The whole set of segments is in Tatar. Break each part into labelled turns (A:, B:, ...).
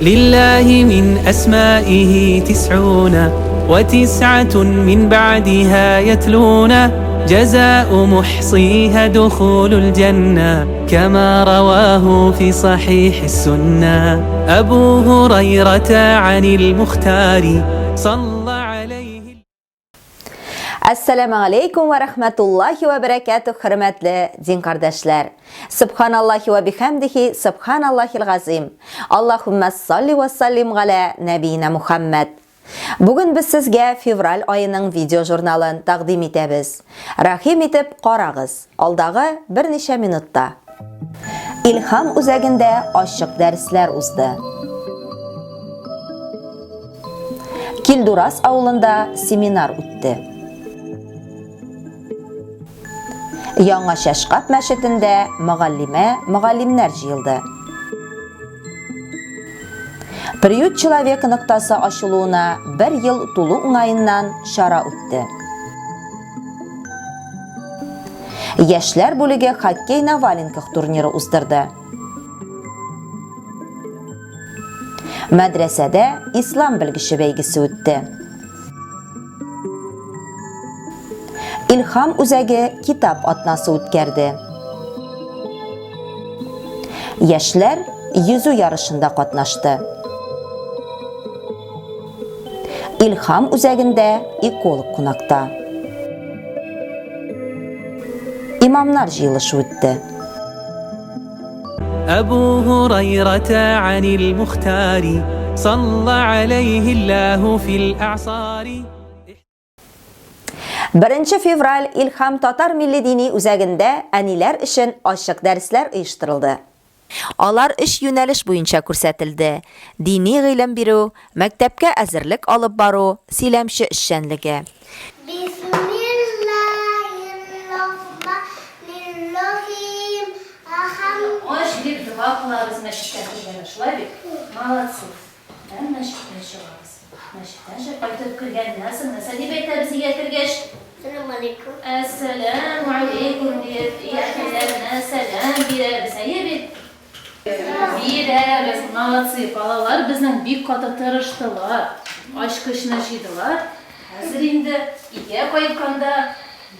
A: لله من أسمائه 99 من بعدها يتلون جزاء محصيها دخول الجنة كما رواه في صحيح السنة أبو هريرة عن المختار صلى عليه.
B: Assalamu alaikum wa rahmatullahi wa barakatuh, hürmetli din kardeşler. Subhanallahi ve bihamdihi, subhanallahil gazim. Allahumma salli ve sallim ala nabiyina Muhammed. Bugün biz sizge fevral ayının video jurnalın taqdim etemiz. Rahim etip qaragız. Alдағы bir neçe minutda. İlham üzerinde aşık dersler uzdı. Kilduras avlunda seminar ötdi. Яңа Шашқат мәчетендә мөгаллимнәр җыелды. Приют человек ноктасы ачылуына 1 ел тулу уңайыннан шара үтте. Яшьләр бүлеге хоккей на валенках турниры уздырды. Мәдрәсәдә ислам белгече бәйгесе үтте. İlham Үзәге kitap atnası үткәрде. Яшьләр yüzü yarışında катнашты. İlham Үзәгендә эколог кунакта. İmamlar җыелышы үтте.
A: أبو هريرة عن المختار صلى عليه الله في الأعصار.
B: 1 fevral İlham Tatar Milli Dini Үзәгендә әниләр өчен ачык дәресләр оештырылды. Алар 3 юнәлеш буенча күрсәтелде. Дини гыйлем бирү, мәктәпкә әзерлек алып бару, сөйләмче эшчәнлеге.
C: Assalamu alaikum. Assalamu alaikum diyet yaxşılarına selam bereriz. Bereriz. Молодцы, балалар bizning бик каты тырыштылар. Ачкычны җыйдылар. Хәзер инде игә кайтканда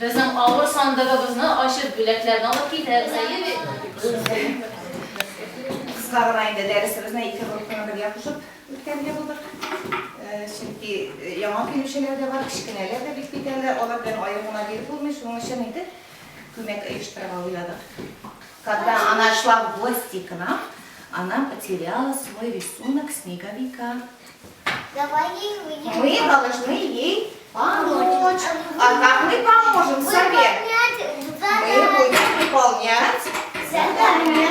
C: безнең авыр сандыгыбызны ачып бүләкләрне алып китәбез.
D: Кыскагына инде дәресебезне 2 группаны бергә кушып үткәргән булдык. Çünkü яңа килүчеләр дә бар, кичкенәләр дә бик битәләр, алар белән аягына биреп булмый, шуның өчен инде күмәк оештырырга уйладык. Когда она шла в гости к нам, она потеряла свой рисунок снеговика. Мы должны ей помочь. А как мы поможем, Совет? Мы будем выполнять задание.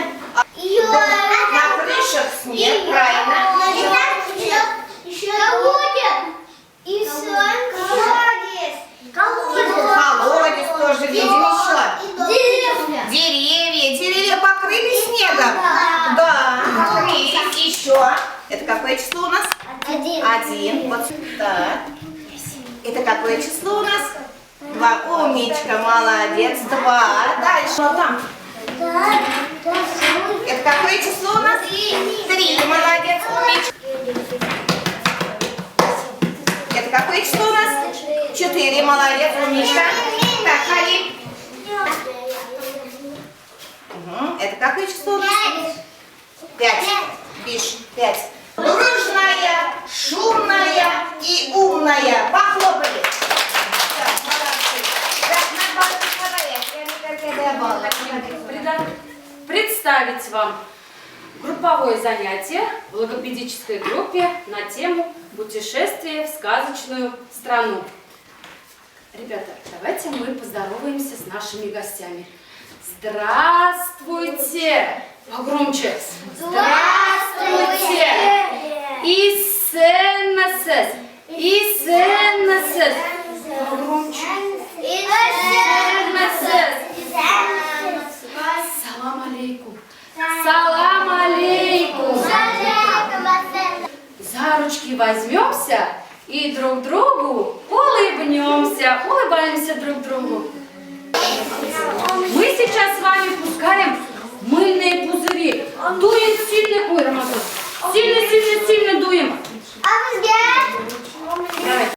D: На крышах снег, правильно? Колодец тоже видим еще. Деревья покрыли снегом. Да, покрылись еще. Это какое число у нас? 1. Вот так. Это какое число у нас? 2. Умничка, молодец. 2. Дальше. Вот там. Это какое число у нас? 3. Молодец, умничка. Это какое число у нас? 4. Молодец, умничка. Так, Халим. Это какое число у нас? 5. Пишь. 5. Дружная, шумная и умная. Похлопали. Так, молодцы.
E: Представить вам групповое занятие в логопедической группе на тему «Путешествие в сказочную страну». Ребята, давайте мы поздороваемся с нашими гостями. Здравствуйте! Погромче! Здравствуйте! Исенмасыз! Исенмасыз! Погромче! Исенмасыз! Салам алейкум! Салам алейкум! За ручки возьмемся и друг другу улыбнемся, улыбаемся друг другу. Мы сейчас с вами пускаем мыльные пузыри. Дует сильный, ой, Рамазан, сильный, duyma. Evet.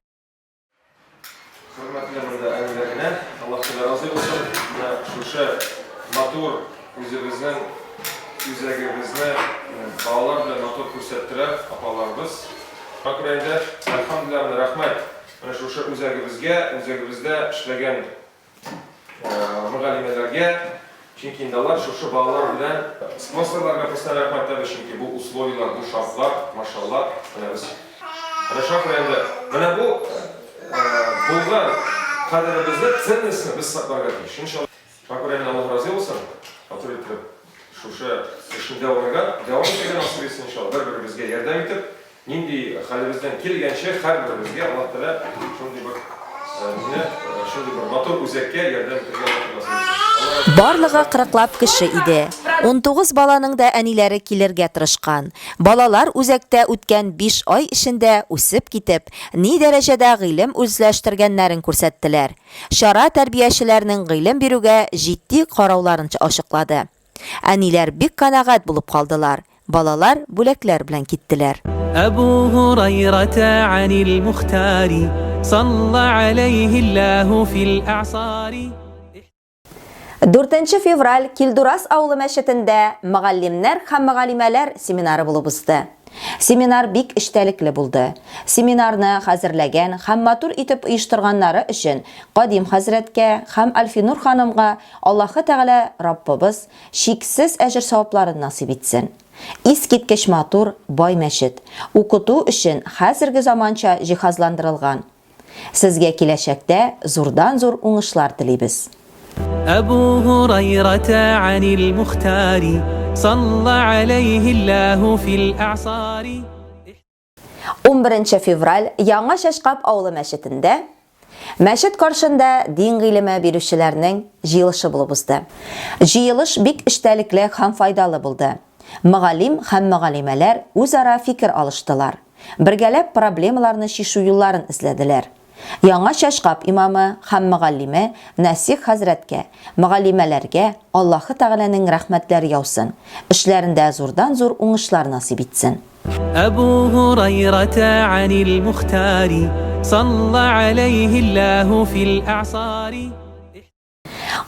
F: Hürmetli emilerine Allah razı olsun. Şuşa motor üzerinizden üzerinizde bağlar bilen motor ko'rsatdilar apalarimiz. Ukrainada alhamdulillah rahmat. Mana şuşa üzerinizde ishlagan muallimalarga chunki ular şuşa bağlar bilen sponsorlarga xususan rahmat aytadi chunki bu условиялар, bu shartlar mashallah mana shu Ukrainada mana bu bo'lgan qadrimizni cennisini biz saqlagan ish. Inshaalloh. Shukran Alloh rozi bo'lsin. Oturib shusha ishni davom ettirgan nasib etsin inshaalloh. Bir-birimizga yordam etib, nindi halimizdan kelgancha har birimizga Alloh taolo shunday bir motor o'zakka yordam ettirgan nasib etsin.
B: Барлыгы 40лап кеше иде. 19 баланың да әниләре килергә тырышкан. Балалар үзәктә үткән 5 ай эчендә үсеп китеп, ни дәрәҗәдә гыйлем үзләштергәннәрен күрсәттеләр. Шара тәрбиячеләрнең гыйлем бирүгә җитди карауларын ачыклады. Әниләр бик канагать булып калдылар. Балалар бүләкләр белән киттеләр.
A: أبو هريرة عن المختار صلى عليه الله في الأعصار
B: 4 февраль Килдурас авылы мәчетендә мөгаллимнәр һәм мөгаллимәләр семинары булып узды. Семинар бик эчтәлекле булды. Семинарны хәзерләгән һәм матур итеп оештырганнары өчен Кадим хәзрәткә һәм Альфинур ханымга Аллаһы Тәгалә Раббыбыз шиксез әҗр савапларын насыйп итсен. Искиткеч матур бай мәчет, укыту өчен хәзерге заманча җиһазландырылган. Сезгә киләчәктә зурдан-зур уңышлар телибез.
A: أبو هريرة عن المختار صلى عليه الله في الأعصار
B: 11 февраль Яңа Шашкап авылы мәчетендә мәчет каршында дин гыйлеме бирүчеләрнең җыелышы булып узды. Җыелыш бик эчтәлекле һәм файдалы булды. Мөгаллим һәм мөгаллимәләр үзара фикер алыштылар. Бергәләп проблемаларны чишү юлларын эзләделәр. Яңа Шашкап имамы һәм мөгаллиме Насих хәзрәткә, мөгаллимәләргә Аллаһы Тәгаләнең рәхмәтләре яусын. Эшләрендә зурдан-зур уңышлар насыйп итсен.
A: أبو هريرة عن المختار صلى عليه الله في الأعصار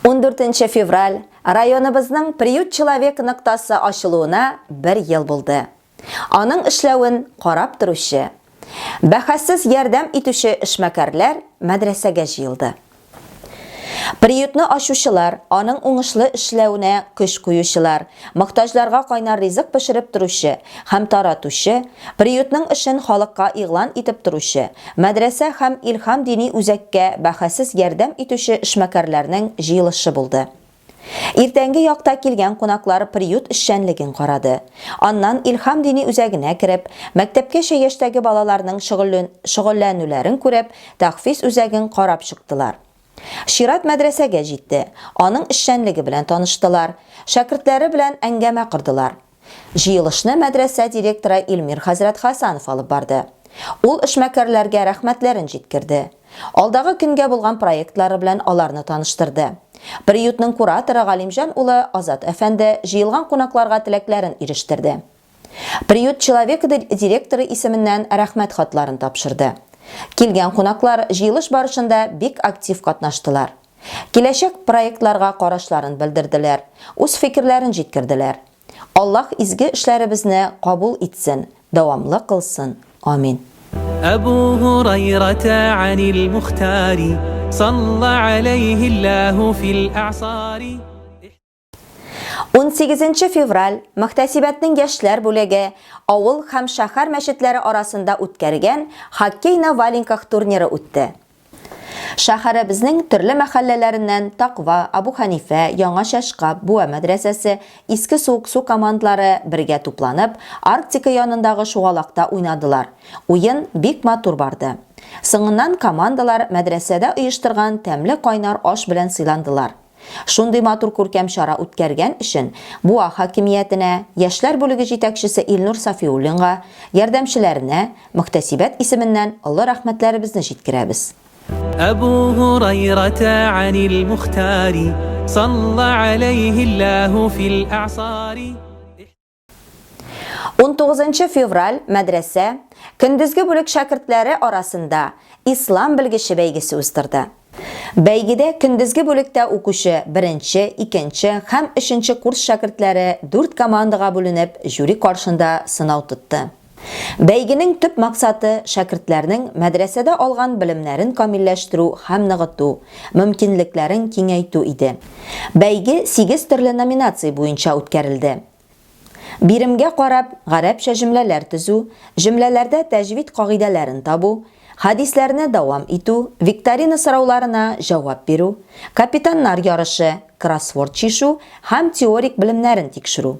B: 14 февраль районыбызның приют человек ноктасы ачылуына 1 ел булды. Аның эшләвен карап торучы бәхәссез ярдәм итүче эшмәкәрләр мәдрәсәгә җыелды. Приютны ачучылар, аның уңышлы эшләүенә көч куючылар, мохтаҗларга кайнар ризык пешереп торучы һәм таратучы, приютның эшен халыкка игълан итеп торучы, мәдрәсә һәм илһам дини үзәккә бәхәссез ярдәм итүче эшмәкәрләрнең җыелышы булды. Иртәнге якта килгән кунаклар приют эшчәнлеген карады. Аннан илһам дини үзәгенә кереп, мәктәпкәчә яшьтәге балаларның шөгыльләнүләрен күреп, тәхфиз үзәген карап чыктылар. Шират мәдрәсәгә җитте. Аның эшчәнлеге белән таныштылар. Шәкертләре белән әңгәмә кырдылар. Җыелышны мәдрәсә директоры Илмир хәзрәт Хасанов алып барды. Ул эшмәкәрләргә рәхмәтләрен җиткерде. Алдагы көнгә булган проектлары белән аларны таныштырды. Приютның кураторы Галимҗан улы Азат әфәнде җыелган кунакларга теләкләрен ирештерде. Приют человек директоры исеменнән рәхмәт хатларын тапшырды. Килгән кунаклар җыелыш барышында бик актив катнаштылар. Киләчәк проектларга карашларын белдерделәр, үз фикерләрен җиткерделәр. Аллаһ изге эшләребезне кабул итсен, дәвамлы кылсын. Амин.
A: أبو هريرة عن المختار صلى عليه الله في الأعصار
B: 18 февраль Мөхтәсибәтнең яшьләр бүлеге авыл һәм шәһәр мәчетләре арасында үткәргән хоккей на валенках турниры үтте. Шәһәребезнең төрле мәхәлләләреннән Тaqva, Абу Ханифа, Яңа Шашкап, Буа мәдрәсәсе, Иске Су командалары бергә тупланып, Арктика янындагы шугалакта уйнадылар. Уен бик матур барды. Соңыннан командалар мәдрәсәдә оештырган тәмле кайнар аш белән сыйландылар. Шундый матур күркәм чара үткәргән өчен Буа хакимиятенә, яшьләр бүлеге җитәкчесе Илнур Сафиуллинга, ярдәмчеләренә Мөхтәсибәт исеменнән олы рәхмәтләребезне җиткерәбез.
A: أبو هريرة عن المختار صلى عليه الله في الأعصار
B: 19 fevral мәдрәсә көндезге бүлек шәкертләре арасында ислам белгече бәйгесе уздырды. Бәйгедә көндезге бүлектә укучы 1-нче, 2-нче һәм 3-нче курс шәкертләре 4 командага бүленеп жюри каршында сынау тотты. Бәйгенең төп максаты шәкертләрнең мәдрәсәдә алган белемнәрен камилләштерү һәм ныгыту, мөмкинлекләрен киңәйтү иде. Бәйге 8 төрле номинация буенча үткәрелде. Биремгә карап, гарәпчә җөмләләр төзү, җөмләләрдә тәҗвид кагыйдәләрен табу, хадисләрне дәвам итү, викторина сорауларына җавап бирү, капитаннар ярышы, кроссворд чишу һәм теорик белемнәрен тикшерү.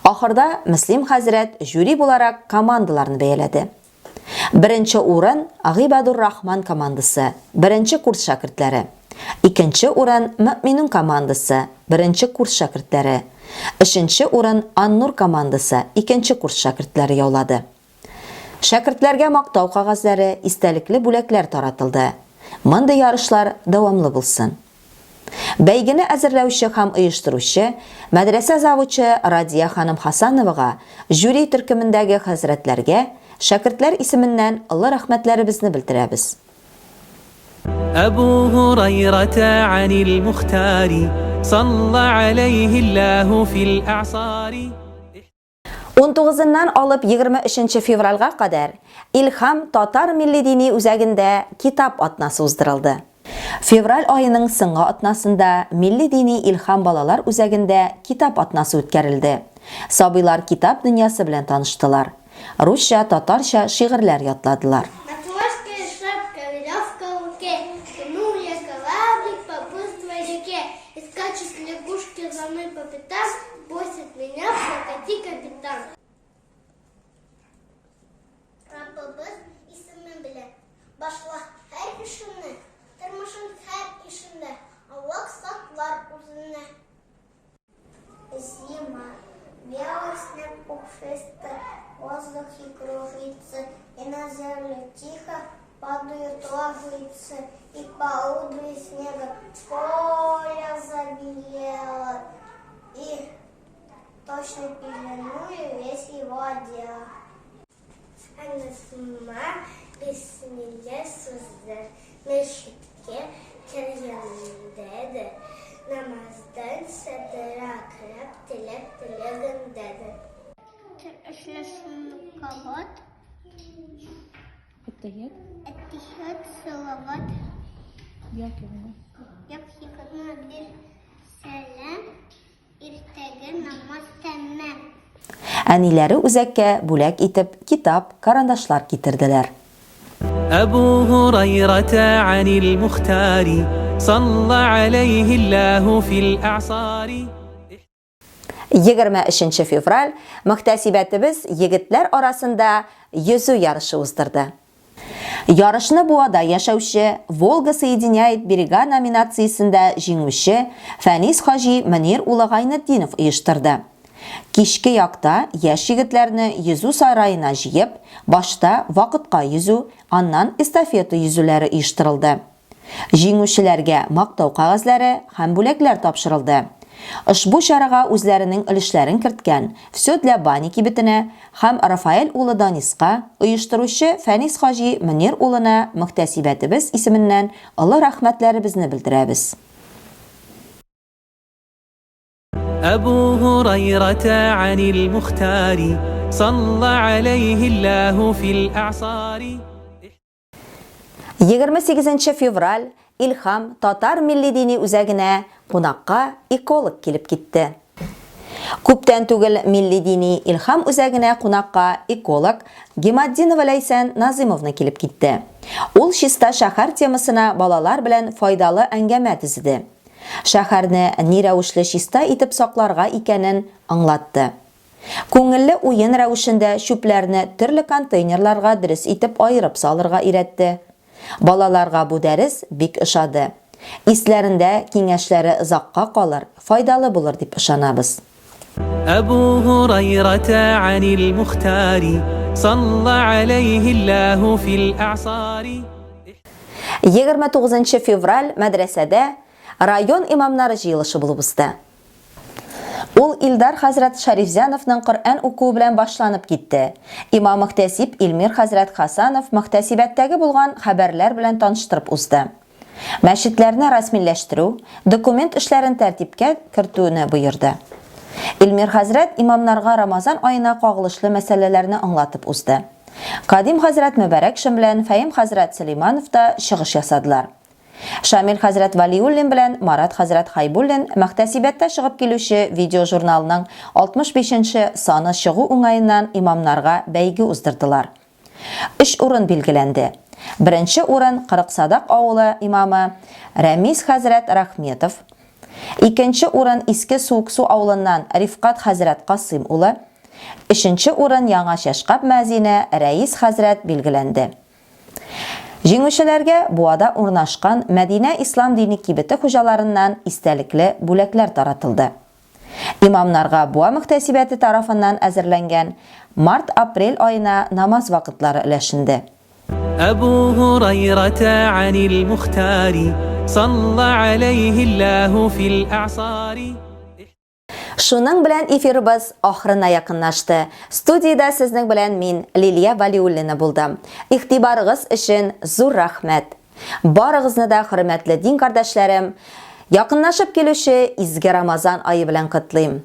B: Ахырда Мөслим хәзрәт жюри буларак командаларны бәяләде. 1-нче урын Гыйбадур Рахман командасы, 1-нче курс шәкертләре. 2-нче урын Мөъминун командасы, 1-нче курс шәкертләре. 3-нче урын Аннур командасы, 2-нче курс шәкертләре яулады. Шәкертләргә мактау кагазлары, истәлекле бүләкләр таратылды. Мондый ярышлар дәвамлы булсын. Бәйгене әзерләүче һәм оештыручы мәдрәсә завучы Радия ханым Хасановага, жюри төркемендәге хәзрәтләргә шәкертләр исеменнән олы рәхмәтләребезне белдерәбез.
A: أبو هريرة عن المختار صلى عليه الله في الأعصار
B: 19-ннан алып 23 февральгә кадәр Илһам татар милли дини үзәгендә китап атнасы уздырылды. Февраль айының соңгы атнасында милли дини Илһам балалар үзәгендә китап атнасы үткәрелде. Сабыйлар китап дөньясы белән таныштылар. Русча, татарча шигырьләр ятладылар.
G: Матросская шапка, веревка в руке, тянул я кораблик по быстрой реке, и скачут лягушки за мной по пятам, бросит меня в прокати капитан. Раббыбыз исеме белән башла һәр кешене, тормышын һәр ишендә, Аллаһ саклар үзенә. Зима, белый снег пушистый, в воздухе кружится, и на землю тихо падают ложицы, и по удри снега поле забелело, и точно пеленуя весь его одел. Anasıma bismillah sözler, meşrikke keryanındadır, namazdan sadıra kırıp dileğindedir. Işlasını kapat. Ettihad salavat. Yok yıkadına bir selam. Irtege namaz temmem.
B: Әниләре үзәккә бүләк итеп китап, карандашлар китерделәр.
A: أبو هريرة عن المختار صلى عليه الله في الأعصار
B: 23 февраль мөхтәсибәтебез егетләр арасында йөзү ярышы уздырды. Ярышны Буада яшәүче Волга соединяет берега номинациясендә җиңүче Фәнис Хаҗи Мөнир улы Гайнетдинов оештырды. Кичке якта яшь егетләрне йөзү сарайына җыеп, башта вакытка йөзү, аннан эстафета йөзүләре оештырылды. Җиңүчеләргә мактау кагазлары һәм бүләкләр тапшырылды. Ошбу чарага үзләренең өлешләрен керткән Все для бани кибетенә һәм Рафаэль улы Даниска, оештыручы Фәнис Хаҗи Мөнир улына мөхтәсибәтебез исеменнән олы рәхмәтләребезне белдерәбез.
A: أبو هريرة عن المختار صلى عليه الله في الأعصار
B: 28 февраль Илһам татар милли дини үзәгенә кунакка эколог килеп китте. Күптән түгел милли дини Илһам үзәгенә кунакка эколог Гемаддинова Ләйсән Назимовна килеп китте. Ул чиста шәһәр темасына балалар белән файдалы әңгәмә төзеде. Шәһәрне ни рәвешле чиста итеп сакларга икәнен аңлатты. Күңелле уен рәвешендә чүпләрне төрле контейнерларга дөрес итеп аерып салырга өйрәтте. Балаларга бу дәрес бик ошады. Исләрендә киңәшләре озакка калыр, файдалы булыр дип ышанабыз.
A: أبو هريرة عن المختار صلى عليه الله في الأعصار
B: 29 февраль мәдрәсәдә район имамнары җыелышы булып узды. Ул Илдар хәзрәт Шарифзяновның Коръән укуы белән башланып китте. Имам Мөхтәсиб Илмир хәзрәт Хасанов мөхтәсибәттәге булган хәбәрләр белән таныштырып узды. Мәчетләрне расмилләштерү, документ эшләрен тәртипкә кертүне боерды. Илмир хәзрәт имамнарга Рамазан аена кагылышлы мәсьәләләрне аңлатып узды. Кадим хәзрәт Мөбарәк Шим белән Фәим хәзрәт Сөлейманов та чыгыш ясадылар. Шамил хәзрәт Валиуллин белән Марат хәзрәт Хайбуллин мөхтәсибәттә чыгып килүче видеожурналның 65-нче саны чыгу уңаеннан имамнарга бәйге уздырдылар. 3 урын билгеләнде. Беренче урын Кырыксадак авылы имамы Рәмис хәзрәт Рахметов. Икенче урын Иске Сууксу авылыннан Рифкат хәзрәт Касыйм улы. Өченче урын Яңа Шәшкап мәзине Рәис хәзрәт билгеләнде. Җиңүчеләргә Буада урнашкан Мәдинә Ислам дини кибете хуҗаларыннан истәлекле бүләкләр таратылды. Имамнарга Буа мөхтәсибәте тарафыннан әзерләнгән март-апрель айына намаз вакытлары өләшенде.
A: أبو هريرة عن المختار صلى عليه الله في الأعصار.
B: Шуның белән эфирыбыз ахырына якынлашты. Студиядә сезнең белән мин Лилия Валиуллина булдым. Игътибарыгыз өчен зур рәхмәт. Барыгызны да хөрмәтле дин кардәшләрем, якынлашып килүче изге Рамазан ае белән котлыйм.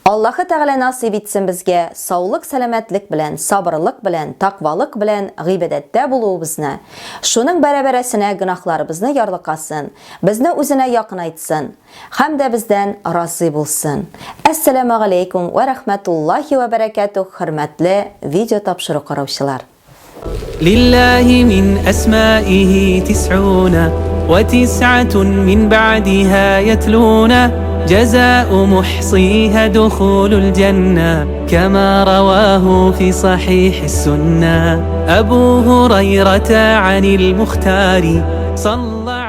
B: Аллаһы Тәгалә насыйп итсен безгә саулык, сәламәтлек белән, сабырлык белән, таквалык белән гыйбадәттә булуыбызны. Шуның бәрабәрәсенә гөнаһларыбызны ярлыкасын, безне үзенә якынайтсын һәм дә бездән разый булсын. Әссәламу алейкум ва рахматуллаһи ва баракатух, хөрмәтле видео тапшыру караучылар.
A: لله من أسمائه 99 من بعدها يتلون جزاء محصيها دخول الجنة كما رواه في صحيح السنة. أبو هريرة عن المختار صلى